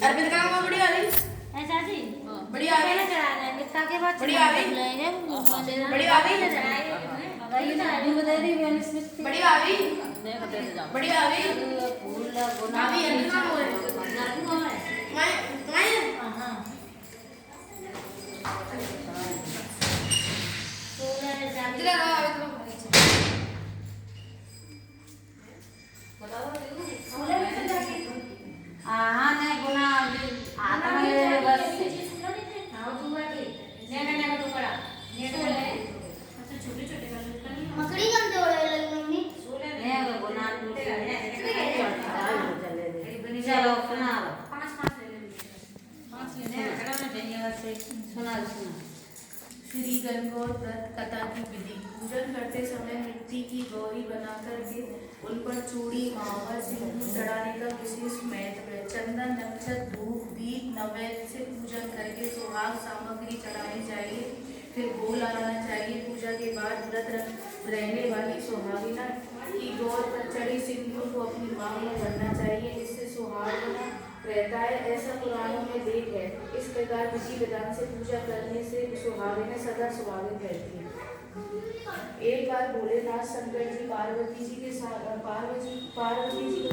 अर्पित का वो बड़ी वाली ऐसा जी बड़ी आ गई चढ़ाना है कितना के बाद बड़ी आ गई बड़ी आ गई ये ना आदमी बता रही है बड़ी आ गई बड़ी आ गई फूल गुना अभी अंदर हो रहे मैं हां इधर आ हां नहीं गुना आता है बस मकड़ी कम से ओले लगी मम्मी नहीं गुना चलो सुना लो सुना श्री गणगौर व्रत कथा की विधि। पूजन करते समय मिट्टी की गौरी बनाकर के उन पर चूड़ी मावा सिंदूर चढ़ाने का विशेष महत्व है। चंदन नक्षत्र धूप दीप नैवेद्य से पूजन करके सुहाग सामग्री चढ़ानी चाहिए, फिर भोग लगाना चाहिए। पूजा के बाद व्रत रहने वाली सुहागिना की गौर पर चढ़े सिंदूर को अपनी मांग में भरना चाहिए, इससे सुहागना रहता है, ऐसा पुराणों में लेख है। इस प्रकार विधि विधान से पूजा करने से सुहागिनें सदा सुहागिन रहती हैं। एक बार भोलेनाथ शंकर जी पार्वती जी के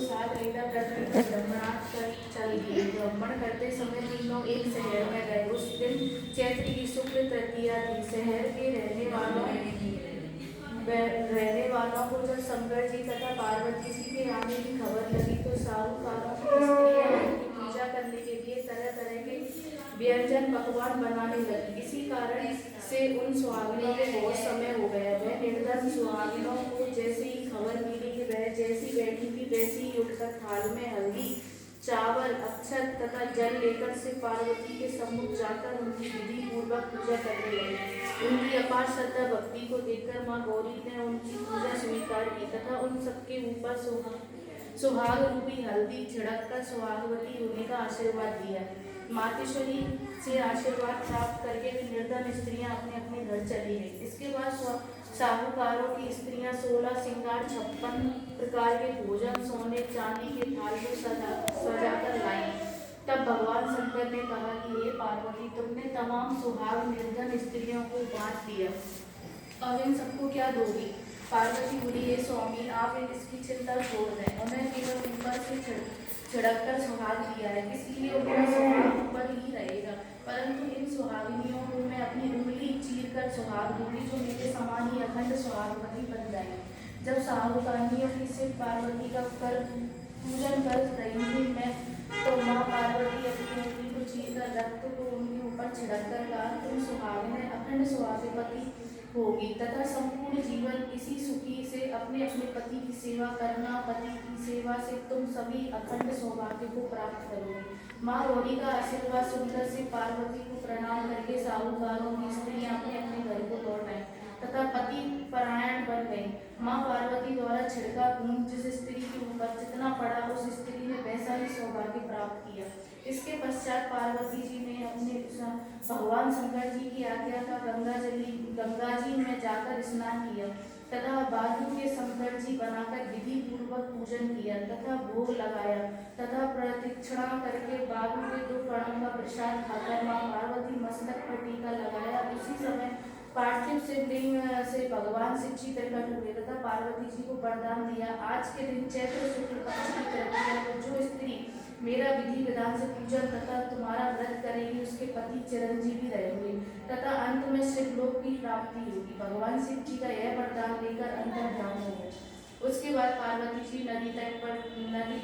साथ लीला करने ब्रह्मनाथ कर चल दिए। भ्रमण करते समय तीनों एक शहर में गए। उस दिन चैत्र की शुक्ल तृतीया थी। शहर के रहने वालों को जब शंकर जी तथा पार्वती जी के आने की खबर लगी तो साहूकारों की स्त्रियां उनकी पूजा करने के लिए तरह तरह के व्यंजन पकवान बनाने लगी। इसी कारण से उन सुहागिनों को बहुत समय हो गया। वह निर्धन सुहागिनों को जैसे ही खबर मिली कि वह जैसी बैठी थी वैसे ही उठकर थाल में हल्दी चावल अक्षत तथा जल लेकर से पार्वती के सम्मुख जाकर उनकी विधि पूर्वक पूजा करने लगी। उनकी अपार श्रद्धा भक्ति को देखकर माँ गौरी ने उनकी पूजा स्वीकार की तथा उन सबके ऊपर सुहाग रूपी हल्दी छिड़ककर सुहागवती होने का आशीर्वाद दिया। मातेश्वरी से आशीर्वाद प्राप्त करके वे निर्धन स्त्रियां अपने अपने घर चली गई। इसके बाद साहूकारों की स्त्रियां 16 श्रृंगार 56 प्रकार के भोजन सोने चांदी के थाल को सजाकर लाई। तब भगवान शंकर ने कहा कि हे पार्वती, तुमने तमाम सुहाग निर्धन स्त्रियों को बांट दिया, अब इन सबको क्या दोगी? पार्वती बोली, हे स्वामी, आप इसकी चिंता छोड़ दें। उन्हें केवल ऊपर से छिड़ककर सुहाग दिया है, इसलिए उनका सुहाग ऊपर ही रहेगा, परंतु इन सुहागिनियों को मैं अपनी उंगली चीर कर सुहाग दूंगी, जो मेरे समान ही अखंड सुहागवती बन जाएंगी। जब साहूकारियों की शिव पार्वती का पूजन कर रही थी मैं, तो माँ पार्वती अपनी उंगली को चीर कर रक्त को उनके ऊपर छिड़क कर कहा, तुम सुहागिनें अखंड सुहागवती होगी तथा संपूर्ण जीवन इसी सुखी से अपने अपने पति की सेवा करना। पति की सेवा से तुम सभी अखंड सौभाग्य को प्राप्त करोगे। माँ गौरी का आशीर्वाद सुनकर से पार्वती को प्रणाम करके साहूकारों की स्त्रियां अपने अपने घर को लौट आई तथा पति परायण बन गई। माँ पार्वती द्वारा छिड़का खून जिस स्त्री के ऊपर जितना पड़ा, उस स्त्री ने वैसा ही सौभाग्य प्राप्त किया। इसके पश्चात पार्वती जी ने अपने भगवान शंकर जी की आज्ञा का गंगा जी में जाकर स्नान किया तथा बालू के शंकर जी बनाकर विधि पूर्वक पूजन किया तथा भोग लगाया तथा प्रदक्षिणा करके बालू के 2 कणों का प्रसाद खाकर माँ पार्वती मस्तक पर टीका लगाया। उसी समय पार्थिव शिवलिंग से भगवान शिव जी प्रकट हुए तथा पार्वती जी को वरदान दिया, आज के दिन चैत्र शुक्ल पक्ष की तृतीया को जो स्त्री मेरा विधि विधान से पूजन तथा तुम्हारा व्रत करेगी, उसके पति चिरंजीवी रहेंगे तथा अंत में शिवलोक की प्राप्ति होगी। भगवान शिव जी का यह वरदान लेकर अंतर्धान हो गए। उसके बाद पार्वती जी नदी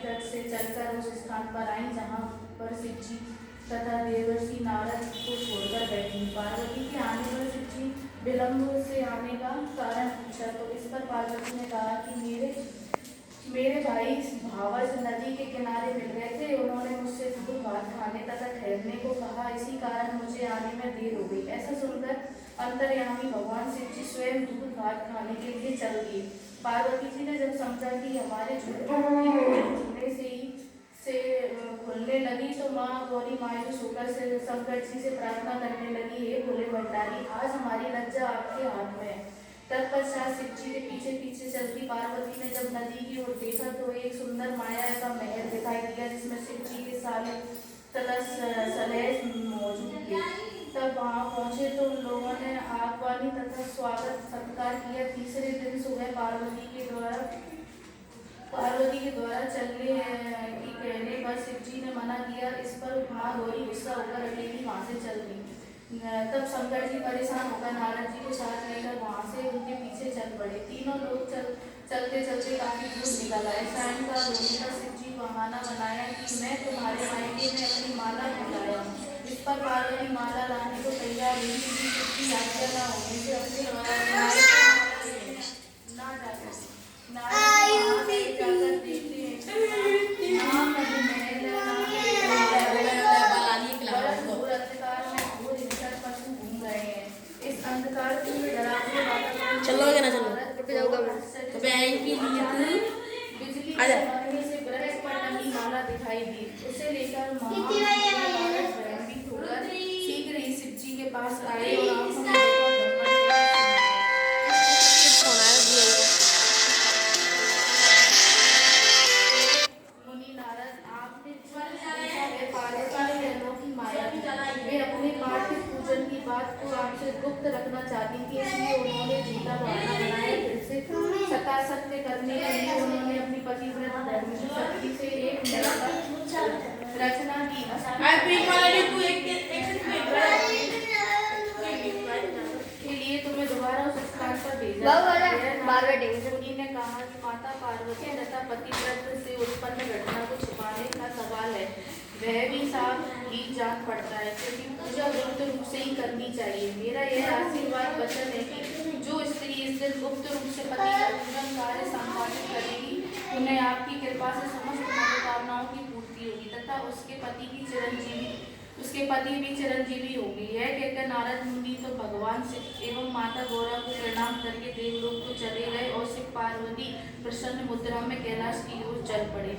तट से चलकर उस स्थान पर आई जहाँ पर शिव जी तथा देवर्षि नारद को छोड़कर बैठी। पार्वती के आने पर शिव जी विलंब से आने का कारण पूछा तो इस पर पार्वती ने कहा कि मेरे भाई भावज नदी के किनारे मिल गए थे, उन्होंने मुझसे दूध भात खाने तथा ठहरने को कहा, इसी कारण मुझे आने में देर हो गई। ऐसा सुनकर अंतर्यामी भगवान शिव जी स्वयं दूध भात खाने के लिए चल दिए। पार्वती जी ने जब समझा कि हमारे झूठे से खुलने लगी तो माँ गौरी मायूस होकर से शंकर जी से प्रार्थना करने लगी, हे भोले भंडारी, आज हमारी लज्जा आपके हाथ में है। तत्पश्चात शिव जी के पीछे पीछे चलती पार्वती ने जब नदी की ओर देखा तो एक सुंदर माया का महल दिखाई दिया, जिसमें शिव जी के तथा सलहेज मौजूद थे। तब वहां पहुंचे तो उन लोगों ने आगवानी तथा स्वागत सत्कार किया। तीसरे दिन सुबह पार्वती के द्वारा चलने की कहने पर शिव जी ने मना किया। इस पर महागौरी गुस्सा होकर अकेली वहां से चल गई। तब शंकर जी परेशान होकर नारद जी को साथ लेकर वहां से उनके पीछे चल पड़े। तीनों लोग चलते चलते काफी दूर निकल आए। सायंकाल होने पर शिव जी बहाना बनाया कि मैं तुम्हारे मायके में अपनी माला भुलाया हूँ। इस पर पार्वती माला लाने को तैयार हुई, लेकिन शिव की आज्ञा न होने से अपने ना जाकर नारद जी जाकर देखते हैं कि ना मधुमहल अंधकार में घोर हिंसक पशु घूम रहे हैं। इस अंधकार पूर्ण डरावने वातावरण चलोगे ना चलो तो आएंगी बिजली चमकने से वृक्ष पर टंगी माला दिखाई दी। उसे लेकर महाराज भयभीत होकर शीघ्र ही शिव जी के पास आए और आंखों में देखा मुनि नारद, आपने देखा है पार्वती ने अनोखी माया की। वे अपने पार्थिव पूजन की बात को आपसे गुप्त रखना चाहती थी, इसलिए उन्होंने झूठा बहाना बनाया। फिर से सत्य करने के लिए उन्होंने अपनी पतिव्रत धर्म की शक्ति से एक रचना की। के लिए तुम्हें दोबारा उस स्थान पर भेजा। मुनि ने कहा कि माता पार्वती तथा पतिव्रत से उत्पन्न घटना को छुपाने का सवाल है, वह भी साफ ही जान पड़ता है, क्योंकि पूजा गुप्त रूप से ही करनी चाहिए। मेरा यह आशीर्वाद वचन है कि जो स्त्री इस दिन गुप्त रूप से पति का पूजन कार्य संपादित करेगी, उन्हें आपकी कृपा से समस्त मनोकामनाओं की पूर्ति होगी तथा उसके पति भी चिरंजीवी होगी। यह कहकर नारद मुनि तो भगवान शिव एवं माता गौरा को प्रणाम करके देवलोक को चले गए और शिव पार्वती प्रसन्न मुद्रा में कैलाश की ओर चल पड़े।